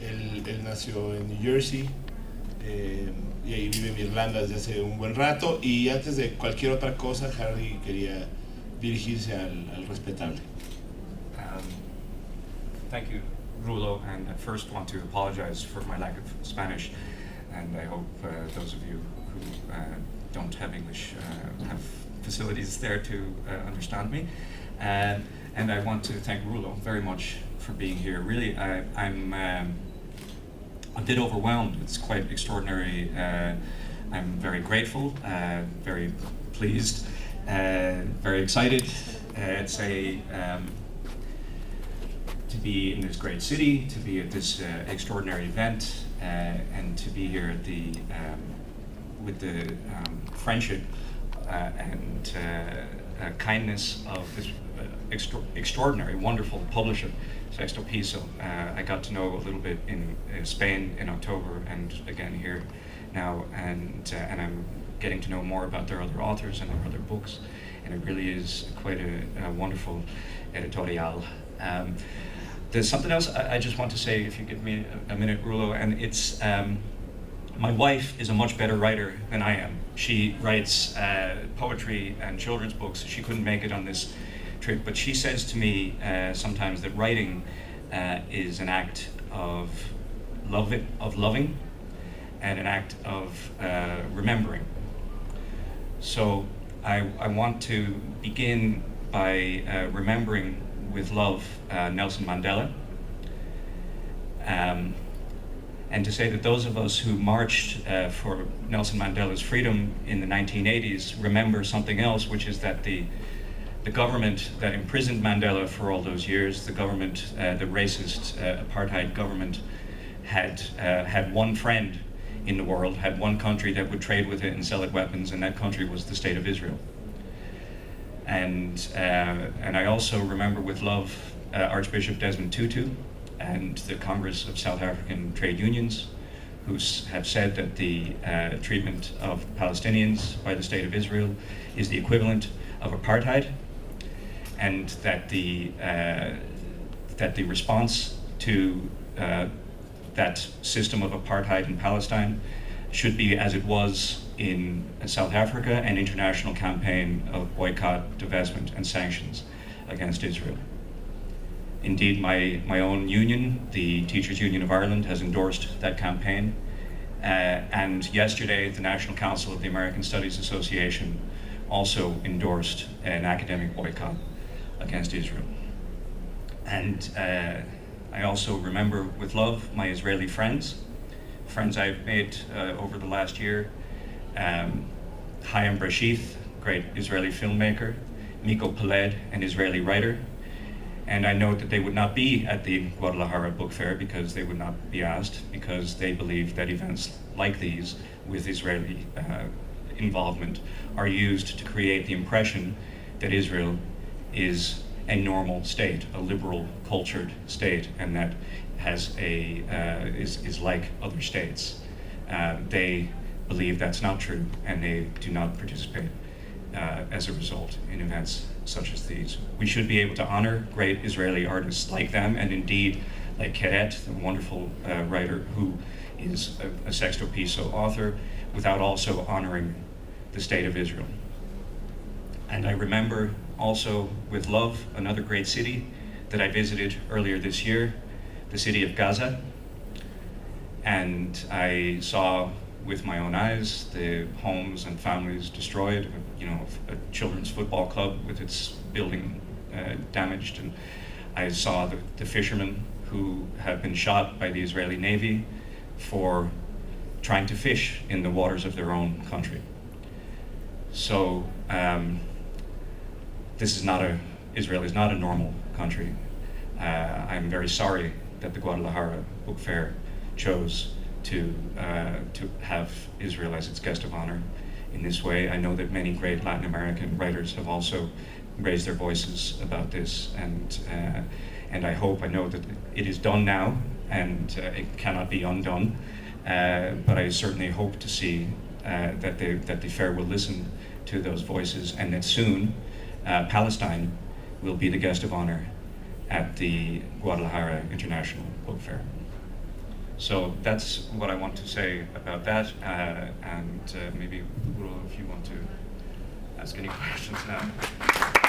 Él nació en New Jersey y ahí vive en Irlanda desde hace un buen rato. Y antes de cualquier otra cosa, Harry quería dirigirse al respetable. Thank you, Rulo, and I first want to apologize for my lack of Spanish, and I hope those of you who don't have English have facilities there to understand me. And I want to thank Rulo very much for being here. Really, I'm a bit overwhelmed. It's quite extraordinary. I'm very grateful, very pleased, very excited. It's to be in this great city, to be at this extraordinary event, and to be here at the with the friendship and kindness of this extraordinary, wonderful publisher, Sexto Piso. I got to know a little bit in Spain in October, and again here now, and I'm getting to know more about their other authors and their other books, and it really is quite a wonderful editorial. There's something else I just want to say, if you give me a minute, Rulo, and it's my wife is a much better writer than I am. She writes poetry and children's books. She couldn't make it on this trip, but she says to me sometimes that writing is an act of loving and an act of remembering. So I want to begin by remembering with love Nelson Mandela, and to say that those of us who marched for Nelson Mandela's freedom in the 1980s remember something else, which is that the government that imprisoned Mandela for all those years, the government, the racist apartheid government, had one friend in the world, had one country that would trade with it and sell it weapons, and that country was the State of Israel. And I also remember with love Archbishop Desmond Tutu and the Congress of South African Trade Unions, who have said that the treatment of Palestinians by the State of Israel is the equivalent of apartheid, and that the response to that system of apartheid in Palestine should be as it was in South Africa, an international campaign of boycott, divestment, and sanctions against Israel. Indeed, my own union, the Teachers Union of Ireland, has endorsed that campaign. And yesterday, the National Council of the American Studies Association also endorsed an academic boycott against Israel. And I also remember with love my Israeli friends I've made over the last year. Chaim Brashith, great Israeli filmmaker, Miko Peled, an Israeli writer, and I know that they would not be at the Guadalajara Book Fair because they would not be asked, because they believe that events like these with Israeli involvement are used to create the impression that Israel is a normal state, a liberal, cultured state, and that has is like other states. They believe that's not true, and they do not participate as a result in events such as these. We should be able to honor great Israeli artists like them, and indeed like Keret, the wonderful writer who is a Sexto Piso author, without also honoring the State of Israel. And I remember also with love another great city that I visited earlier this year, the city of Gaza, and I saw with my own eyes the homes and families destroyed, a children's football club with its building damaged, and I saw the fishermen who have been shot by the Israeli Navy for trying to fish in the waters of their own country. So Israel is not a normal country. I'm very sorry that the Guadalajara Book Fair chose to have Israel as its guest of honor in this way. I know that many great Latin American writers have also raised their voices about this, and I know that it is done now, and it cannot be undone. But I certainly hope to see that the fair will listen to those voices, and that soon Palestine will be the guest of honor at the Guadalajara International Book Fair. So that's what I want to say about that, and maybe Rulo, if you want to ask any questions now.